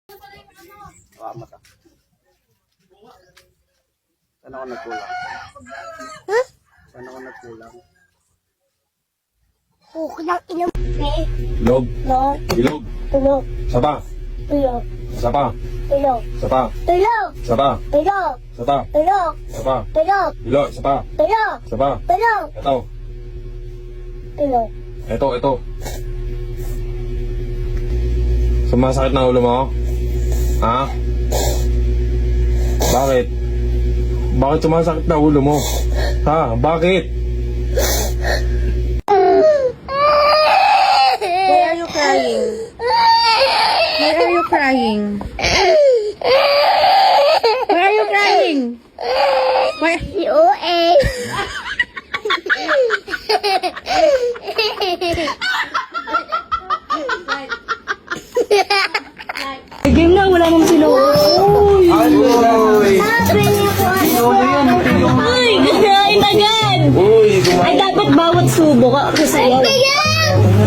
Mata. Saan ako nagkulang? Huh? Saan ako nagkulang? Kukulang inom. Ilog. Lord. Ilog. Tulog. Sapa. Tulog. Sapa. Tulog. Sapa. Tulog. Sapa. Tulog. Sapa. Tulog. Sapa. Tulog. Ilog. Sapa. Tulog. Sapa. Tulog. Ito. Tulog. Ito. Sumasakit na ulo mo? Ha? Bakit? Bakit sumasakit na ulo mo? Ha? Bakit? Why are you crying? Why are you crying? Why are you crying? Why? OA. Game na, wala mong sinuwi. Uy! Sabi niyo po Ay, kain agad! Uy! Ay, dapat bawat subo ka kasi Ayan!